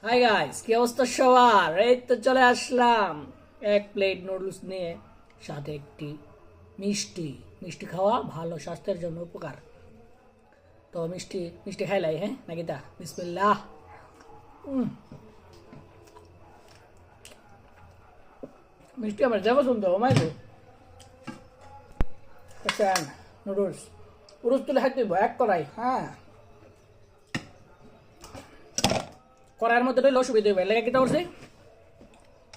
Hi guys, কি অবস্থা সবার? এই তো চলে আসলাম এক প্লেট নুডলস নিয়ে, সাথে একটি মিষ্টি। মিষ্টি খাওয়া ভালো, স্বাস্থ্যের জন্য উপকার। তো মিষ্টি মিষ্টি খাইলাই, হ্যাঁ নাকি? তা বিসমিল্লাহ। মিষ্টি আমার যা পছন্দ, ও মাই গো। দেখছেন নুডলস, পুরুষ তুলে খাইতে হইব এক কড়াই। হ্যাঁ, কড়াইয়ের মধ্যে রইলে অসুবিধা হইবে, লেগে কিটা করছি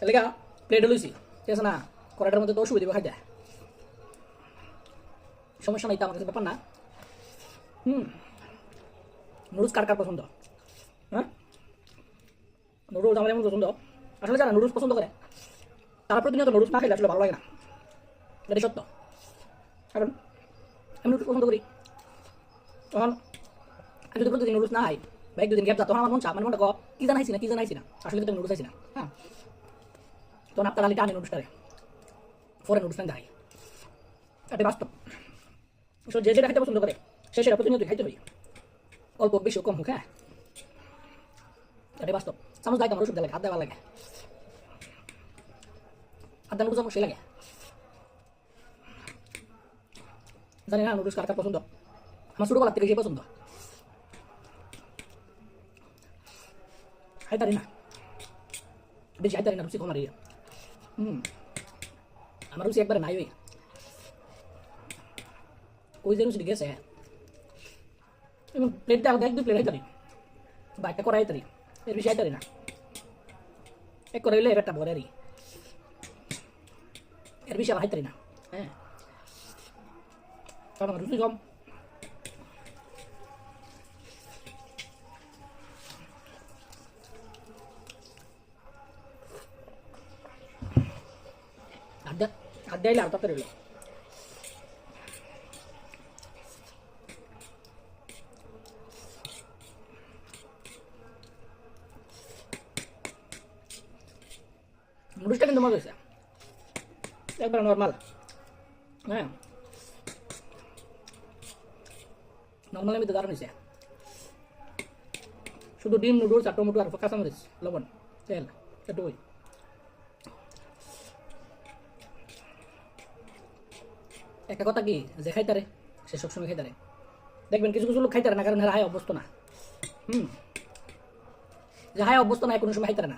লেগা প্লেটে লইছি, ঠিক আছে না? কড়াইটার মধ্যে তো অসুবিধা হবে খাইতে, সমস্যা নাই তো, আমার কাছে ব্যাপার না। নুডলস কার কার পছন্দ? হ্যাঁ, নুডলস আমার এমন পছন্দ, আসলে যারা নুডলস পছন্দ করে তারা প্রতিনিয়ত নুডলস না খেলে আসলে ভালো লাগে না, এটা সত্য। কারণ আমি নুডলস পছন্দ করি, তখন আমি যদি প্রতিদিন নুডলস না খাই বা এক দুদিন গ্যাপ যা, তখন আমার মন চা মানে মনটা কি জানাইছি না, কি জানাইছি না, আসলে কিন্তু আমি নুডলস খাইছি না। হ্যাঁ, তখন আপনার আলিটা আনি নুডলসটারে, ফরেন নুডলস খাই, এটা বাস্তব। যে যেটা খেতে পছন্দ করে সে সেটা প্রতিনিয়ত খাইতে হয়, অল্প বেশি কম হোক। হ্যাঁ, এটাই বাস্তব। চামচ দায়িত্ব আমার ওষুধ লাগে, হাত দেওয়া লাগে, হাত দেওয়া নুডলস আমার সেই লাগে। জানি না নুডলস কার কার পছন্দ, আমার ছোটোবেলার থেকে সেই পছন্দ, খাইতারি না বেশি, খাইতারি না, রুচি কম আর আমার রুচি একবারে নাই। ওই যে রুচি গেছে, এবং প্লেট দেওয়া এক দুই প্লেট খাইতারি বা একটা করা খাইতারি, এর বেশি খাইতারি না। এক করে হইলে এর একটা ভরে, এর বেশি আমার খাইতারি না। হ্যাঁ, কারণ আমার রুচি কম। আড্ডা আড্ডা এলে আর তাড়াতাড়ি হইলো। নুডলসটা কিন্তু মজা হয়েছে, একবার নর্মাল। হ্যাঁ, নর্মালের মধ্যে দারুণ হয়েছে। শুধু ডিম, নুডলস আর টমেটো আর কাঁচামরিচ, লবণ, তেল, এটুকুই। একটা কথা কি, যে খাইতারে সে সবসময় খাইতারে। দেখবেন কিছু কিছু লোক খাইতারে না, কারণ এরা হায় অভ্যস্ত না। যে হায় অভ্যস্ত না, কোনো সময় খাইতারে না।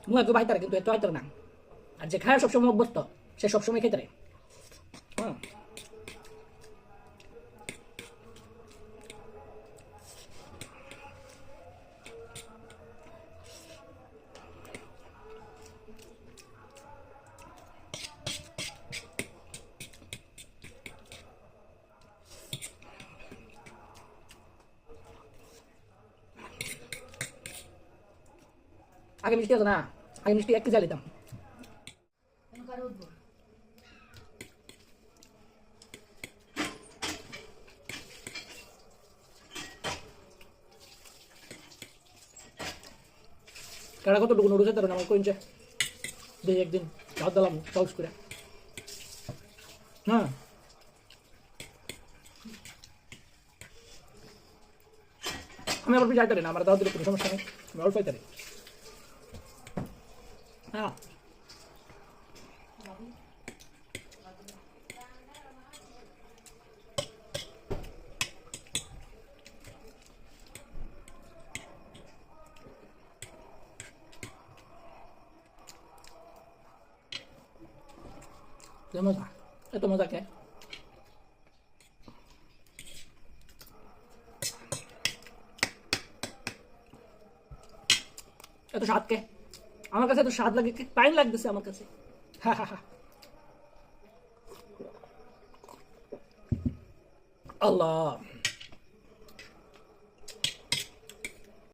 মু একটু খাইতারে, কিন্তু এত খাইতারে না। আর যে খায় সবসময় অভ্যস্ত, সে সবসময় খাইতারে। হ্যাঁ, আগে মিষ্টি আছে না, আগে মিষ্টি এক কেজি আলিতাম। কারা কতটুকু নুডলস খেতে পারে আমার কইছে, দেখি একদিন ভাত দিলাম চাউস করে। হ্যাঁ, আমি আবার যাইতারি না, আমার দাওয়াত দিলে কোনো সমস্যা নেই, আমি অল্প পাইতারি। হ্যাঁ, মজা, এত মজা কে? এত স্বাদ কে? আমার কাছে এত স্বাদ লাগে, টাইম লাগতেছে আমার কাছে। হ্যাঁ হ্যাঁ হ্যাঁ, আল্লাহ।